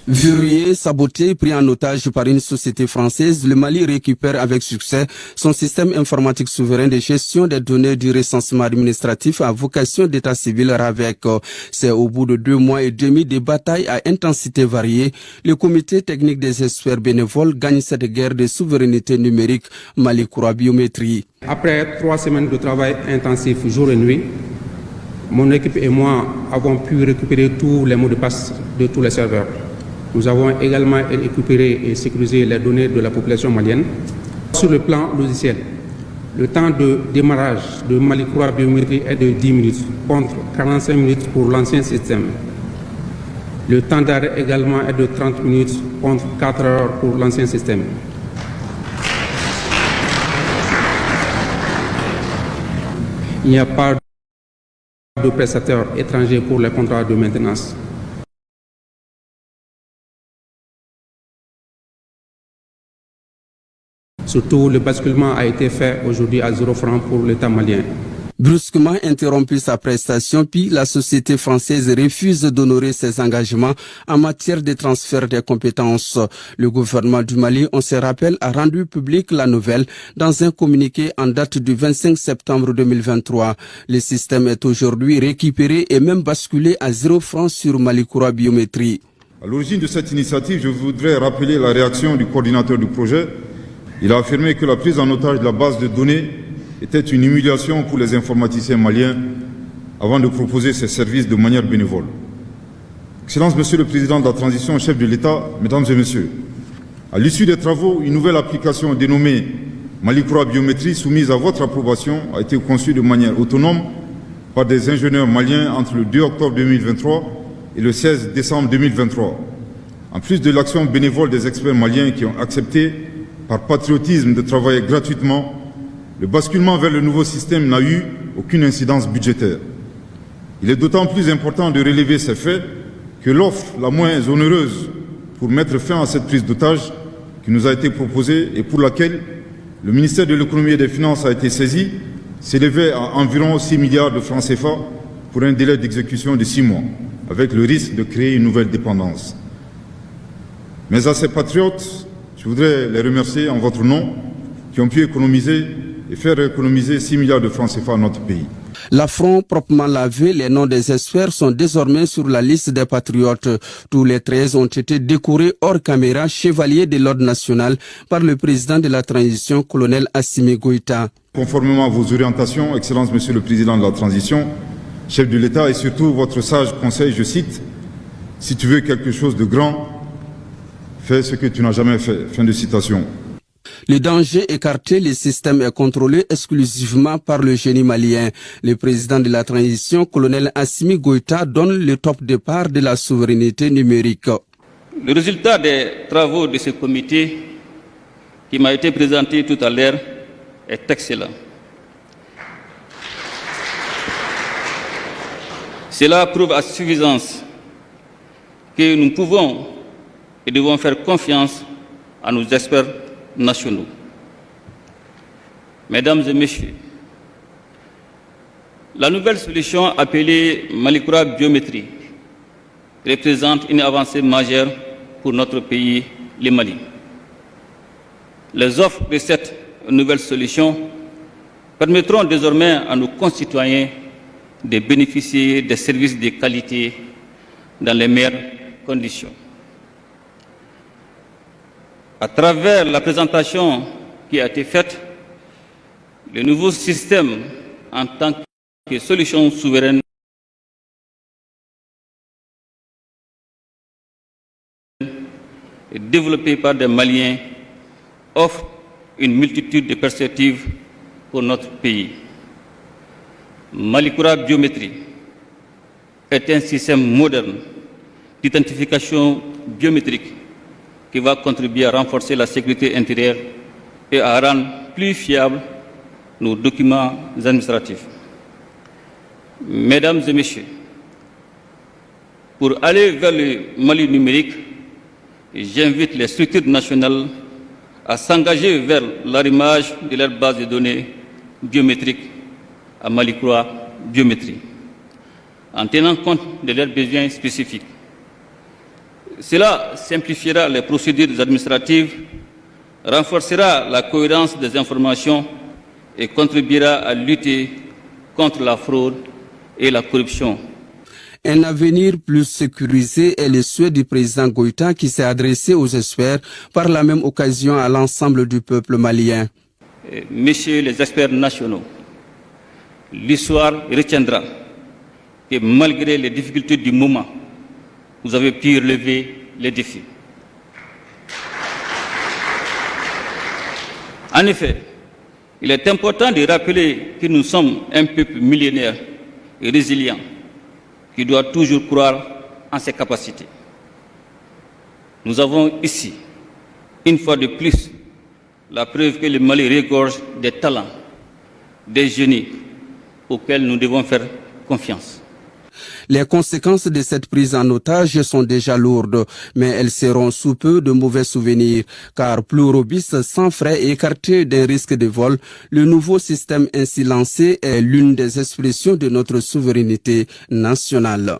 Verrouillé, saboté, pris en otage par une société française, le Mali récupère avec succès son système informatique souverain de gestion des données du recensement administratif à vocation d'état civil RAVEC. C'est au bout de 2 mois et demi de bataille à intensité variée, le comité technique des experts bénévoles gagne cette guerre de souveraineté numérique Mali-Koura Biométrie. Après 3 semaines de travail intensif jour et nuit, mon équipe et moi avons pu récupérer tous les mots de passe de tous les serveurs. Nous avons également récupéré et sécurisé les données de la population malienne. Sur le plan logiciel, le temps de démarrage de Mali-Koura Biométrie est de 10 minutes, contre 45 minutes pour l'ancien système. Le temps d'arrêt également est de 30 minutes, contre 4 heures pour l'ancien système. Il n'y a pas de prestataire étranger pour les contrats de maintenance. Surtout, le basculement a été fait aujourd'hui à 0 francs pour l'État malien. Brusquement interrompu sa prestation, puis la société française refuse d'honorer ses engagements en matière de transfert des compétences. Le gouvernement du Mali, on se rappelle, a rendu public la nouvelle dans un communiqué en date du 25 septembre 2023. Le système est aujourd'hui récupéré et même basculé à 0 francs sur Mali-Koura Biométrie. À l'origine de cette initiative, je voudrais rappeler la réaction du coordinateur du projet. Il a affirmé que la prise en otage de la base de données était une humiliation pour les informaticiens maliens avant de proposer ces services de manière bénévole. Excellence, Monsieur le Président de la Transition, chef de l'État, Mesdames et Messieurs, à l'issue des travaux, une nouvelle application dénommée Mali-Koura Biométrie soumise à votre approbation a été conçue de manière autonome par des ingénieurs maliens entre le 2 octobre 2023 et le 16 décembre 2023. En plus de l'action bénévole des experts maliens qui ont accepté par patriotisme de travailler gratuitement, le basculement vers le nouveau système n'a eu aucune incidence budgétaire. Il est d'autant plus important de relever ces faits que l'offre la moins onéreuse pour mettre fin à cette prise d'otage qui nous a été proposée et pour laquelle le ministère de l'économie et des finances a été saisi s'élevait à environ 6 milliards de francs CFA pour un délai d'exécution de 6 mois, avec le risque de créer une nouvelle dépendance. Mais à ces patriotes, je voudrais les remercier en votre nom qui ont pu économiser et faire économiser 6 milliards de francs CFA à notre pays. L'affront proprement lavé, les noms des experts sont désormais sur la liste des patriotes. Tous les 13 ont été décorés hors caméra, chevaliers de l'ordre national, par le président de la transition, colonel Assimi Goïta. Conformément à vos orientations, Excellence Monsieur le Président de la Transition, chef de l'État et surtout votre sage conseil, je cite, « Si tu veux quelque chose de grand, fais ce que tu n'as jamais fait ». Fin de citation. Le danger écarté, le système est contrôlé exclusivement par le génie malien. Le président de la transition, colonel Assimi Goïta, donne le top départ de la souveraineté numérique. Le résultat des travaux de ce comité qui m'a été présenté tout à l'heure est excellent. Cela prouve à suffisance que nous pouvons et devons faire confiance à nos experts nationaux. Mesdames et Messieurs, la nouvelle solution appelée Mali-Koura Biométrie représente une avancée majeure pour notre pays, le Mali. Les offres de cette nouvelle solution permettront désormais à nos concitoyens de bénéficier des services de qualité dans les meilleures conditions. À travers la présentation qui a été faite, le nouveau système en tant que solution souveraine développé par des Maliens offre une multitude de perspectives pour notre pays. Mali-Koura Biométrie est un système moderne d'identification biométrique qui va contribuer à renforcer la sécurité intérieure et à rendre plus fiables nos documents administratifs. Mesdames et Messieurs, pour aller vers le Mali numérique, j'invite les structures nationales à s'engager vers l'arrimage de leur base de données biométriques à Mali-Koura Biométrie, en tenant compte de leurs besoins spécifiques. Cela simplifiera les procédures administratives, renforcera la cohérence des informations et contribuera à lutter contre la fraude et la corruption. Un avenir plus sécurisé est le souhait du président Goïta qui s'est adressé aux experts par la même occasion à l'ensemble du peuple malien. Messieurs les experts nationaux, l'histoire retiendra que malgré les difficultés du moment, vous avez pu relever les défis. En effet, il est important de rappeler que nous sommes un peuple millénaire et résilient qui doit toujours croire en ses capacités. Nous avons ici, une fois de plus, la preuve que le Mali regorge des talents, des génies auxquels nous devons faire confiance. Les conséquences de cette prise en otage sont déjà lourdes, mais elles seront sous peu de mauvais souvenirs, car plus robuste, sans frais et écarté d'un risque de vol, le nouveau système ainsi lancé est l'une des expressions de notre souveraineté nationale.